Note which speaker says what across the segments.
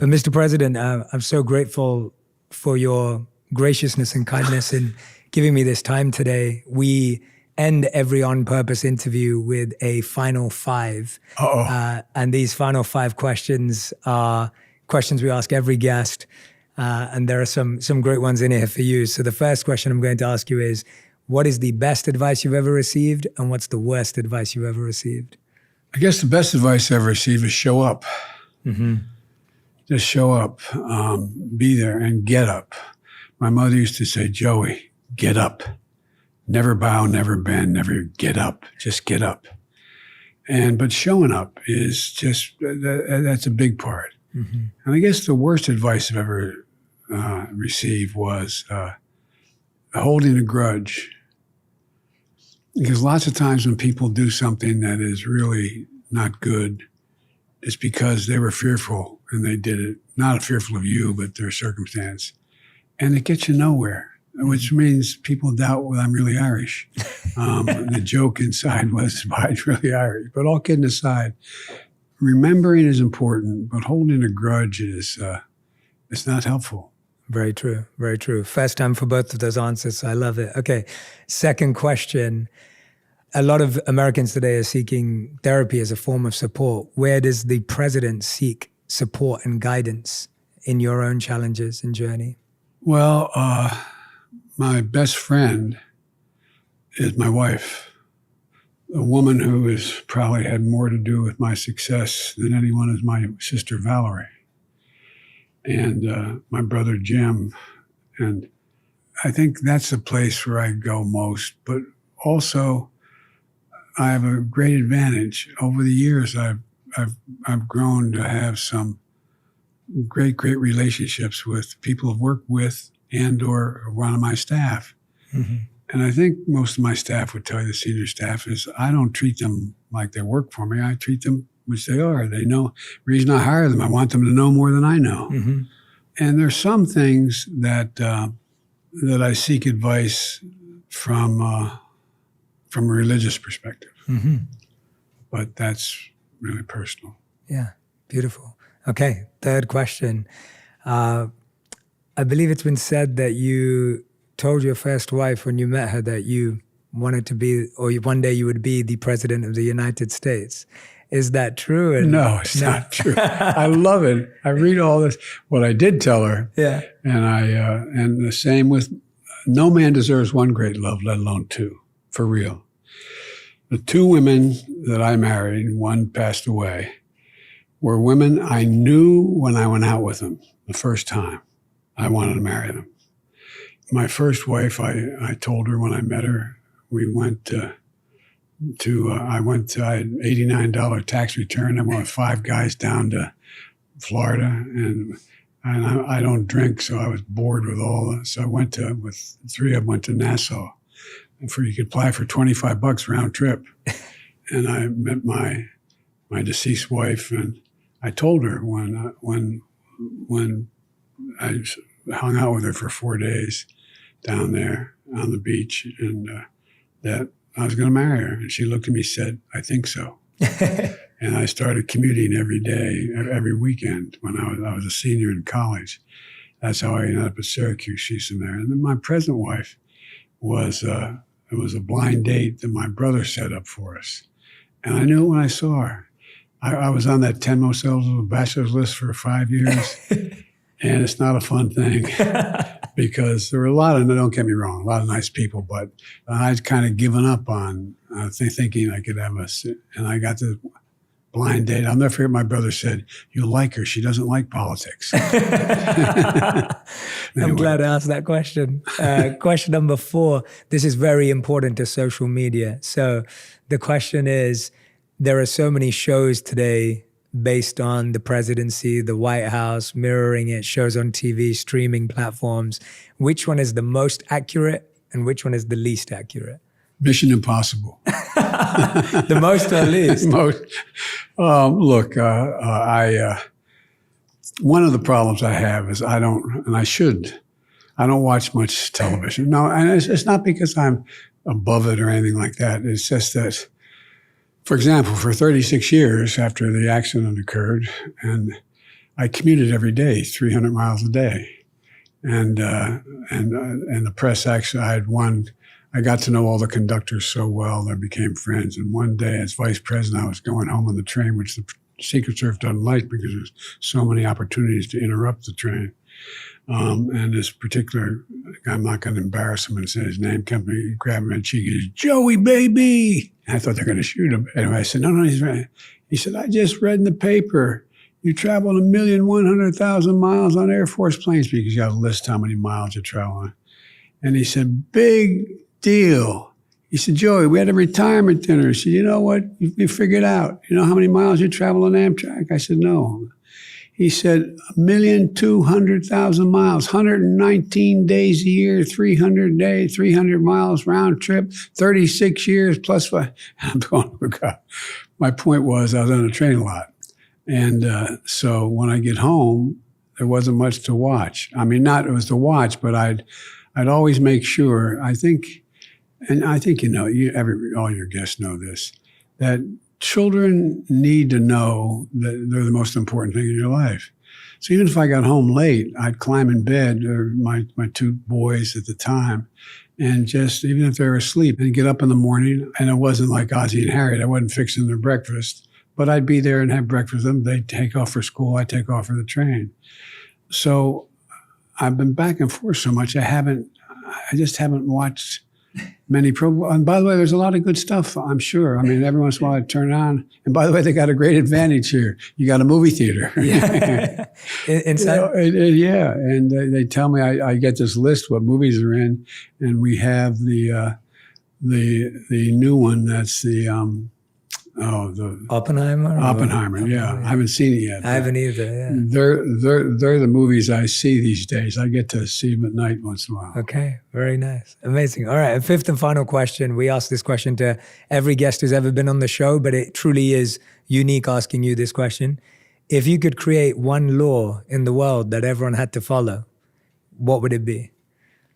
Speaker 1: But Mr. President, I'm so grateful for your graciousness and kindness in giving me this time today. We end every On Purpose interview with a final five. And these final five questions are questions we ask every guest. And there are some great ones in here for you. So the first question I'm going to ask you is, what is the best advice you've ever received? And what's the worst advice you've ever received?
Speaker 2: I guess the best advice I ever received is show up. Mm-hmm. Just show up, be there and get up. My mother used to say, Joey, get up. Never bow, never bend, never get up. Just get up. But showing up is just, that's a big part. Mm-hmm. And I guess the worst advice I've ever received was holding a grudge. Because lots of times when people do something that is really not good, it's because they were fearful and they did it. Not fearful of you, but their circumstance. And it gets you nowhere, which means people doubt whether I'm really Irish. The joke inside was, I'm really Irish. But all kidding aside, remembering is important, but holding a grudge is it's not helpful.
Speaker 1: Very true. Very true. First time for both of those answers. I love it. Okay. Second question. A lot of Americans today are seeking therapy as a form of support. Where does the president seek support and guidance in your own challenges and journey?
Speaker 2: Well, my best friend is my wife, a woman who has probably had more to do with my success than anyone is my sister Valerie. And my brother Jim. And I think that's the place where I go most. But also, I have a great advantage. Over the years, I've grown to have some great relationships with people I've worked with and or one of my staff. Mm-hmm. And I think most of my staff would tell you, the senior staff, is I don't treat them like they work for me. I treat them which they are. They know the reason I hire them. I want them to know more than I know. Mm-hmm. And there's some things that that I seek advice from a religious perspective. Mm-hmm. But that's really personal.
Speaker 1: Yeah, beautiful. Okay, third question. I believe it's been said that you told your first wife when you met her that you wanted to be, or one day you would be the president of the United States. Is that true? And
Speaker 2: no, it's not true. I love it. I read all this. What I did tell her. Yeah. And and the same with, no man deserves one great love, let alone two, for real. The two women that I married, one passed away, were women I knew when I went out with them the first time. I wanted to marry them. My first wife, I told her when I met her, we went I had $89 tax return. I went with 5 guys down to Florida, and I don't drink, so I was bored with all that. So I went with 3 of them, went to Nassau. And you could apply for $25 round trip. And I met my deceased wife, and I told her when I hung out with her for 4 days down there on the beach, and that I was going to marry her. And she looked at me and said, I think so. And I started commuting every day, every weekend when I was a senior in college. That's how I ended up at Syracuse. She's in there. And then my present wife was, it was a blind date that my brother set up for us. And I knew it when I saw her. I was on that 10 most eligible bachelor's list for 5 years. And it's not a fun thing because there were a lot of, don't get me wrong, a lot of nice people, but I'd kind of given up on thinking I could have and I got this blind date. I'll never forget my brother said, you'll like her. She doesn't like politics.
Speaker 1: Anyway. I'm glad I asked that question. Question number 4. This is very important to social media. So the question is, there are so many shows today based on the presidency, the White House, mirroring it, shows on TV, streaming platforms. Which one is the most accurate and which one is the least accurate?
Speaker 2: Mission Impossible.
Speaker 1: The most or least?
Speaker 2: Most. Look, one of the problems I have is I don't watch much television. No, and it's not because I'm above it or anything like that. It's just that, for example, for 36 years after the accident occurred, and I commuted every day, 300 miles a day. And the press actually, I got to know all the conductors so well, they became friends. And one day as vice president, I was going home on the train, which the Secret Service doesn't like because there's so many opportunities to interrupt the train. And this particular guy, I'm not going to embarrass him and say his name, he grabbed me on the cheek, he said, "Joey, baby." And I thought they were going to shoot him. Anyway, I said, no, he's right. He said, "I just read in the paper, you traveled 1,100,000 miles on Air Force planes," because you got to list how many miles you travel on. And he said, "Big deal." He said, "Joey, we had a retirement dinner." He said, "You know what? You figured out. You know how many miles you travel on Amtrak?" I said, "No." He said, 1,200,000 miles, 119 days a year, 300 days, 300 miles round trip, 36 years plus 5. I'm going, oh God. My point was I was on the train a lot. And so when I get home, there wasn't much to watch. I mean, not it was to watch, but I'd always make sure, I think, you know, all your guests know this, that children need to know that they're the most important thing in your life. So even if I got home late, I'd climb in bed, or my two boys at the time, and just, even if they were asleep, and get up in the morning. And it wasn't like Ozzie and Harriet. I wasn't fixing their breakfast, but I'd be there and have breakfast with them. They'd take off for school. I'd take off for the train. So I've been back and forth so much. I just haven't watched many and by the way, there's a lot of good stuff, I'm sure. I mean, every once in a while I turn on, and by the way, they got a great advantage here. You got a movie theater. Yeah. Inside? Yeah, and they tell me I get this list what movies are in, and we have the new one that's the
Speaker 1: Oppenheimer?
Speaker 2: Oppenheimer, yeah. I haven't seen it yet.
Speaker 1: I haven't either, yeah.
Speaker 2: They're the movies I see these days. I get to see them at night once in a while.
Speaker 1: Okay, very nice. Amazing. All right, a fifth and final question. We ask this question to every guest who's ever been on the show, but it truly is unique asking you this question. If you could create one law in the world that everyone had to follow, what would it be?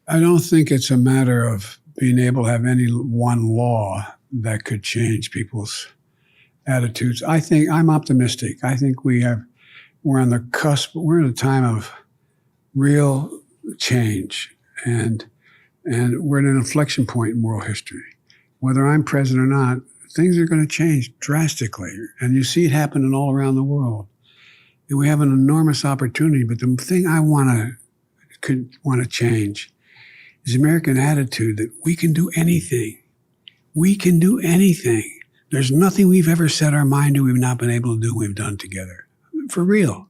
Speaker 2: I don't think it's a matter of being able to have any one law that could change people's attitudes. I think I'm optimistic. I think we're on the cusp. We're in a time of real change, and we're at an inflection point in world history. Whether I'm president or not, things are going to change drastically, and you see it happening all around the world. And we have an enormous opportunity. But the thing I want to change is the American attitude that we can do anything. We can do anything. There's nothing we've ever set our mind to we've not been able to do, we've done together. For real.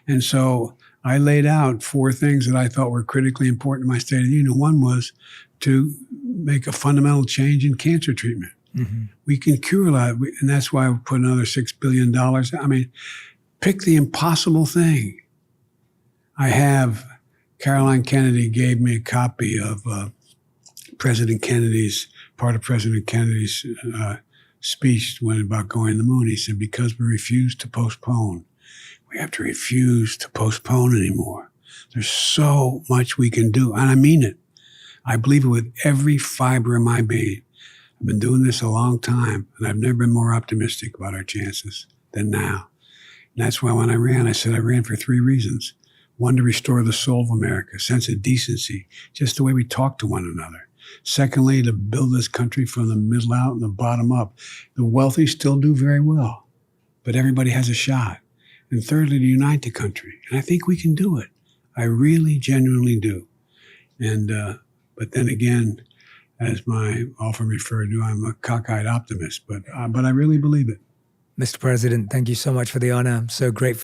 Speaker 2: And so I laid out 4 things that I thought were critically important in my State of the Union. One was to make a fundamental change in cancer treatment. Mm-hmm. We can cure a lot, and that's why we put another $6 billion. I mean, pick the impossible thing. Caroline Kennedy gave me a copy of part of President Kennedy's speech about going to the moon. He said, because we refuse to postpone, we have to refuse to postpone anymore. There's so much we can do. And I mean it. I believe it with every fiber of my being. I've been doing this a long time, and I've never been more optimistic about our chances than now. And that's why when I ran, I said I ran for 3 reasons. 1, to restore the soul of America, a sense of decency, just the way we talk to one another. Secondly, to build this country from the middle out and the bottom up. The wealthy still do very well, but everybody has a shot. And thirdly, to unite the country. And I think we can do it. I really, genuinely do. And but then again, as my often referred to, I'm a cockeyed optimist, but I really believe it.
Speaker 1: Mr. President, thank you so much for the honor. I'm so grateful.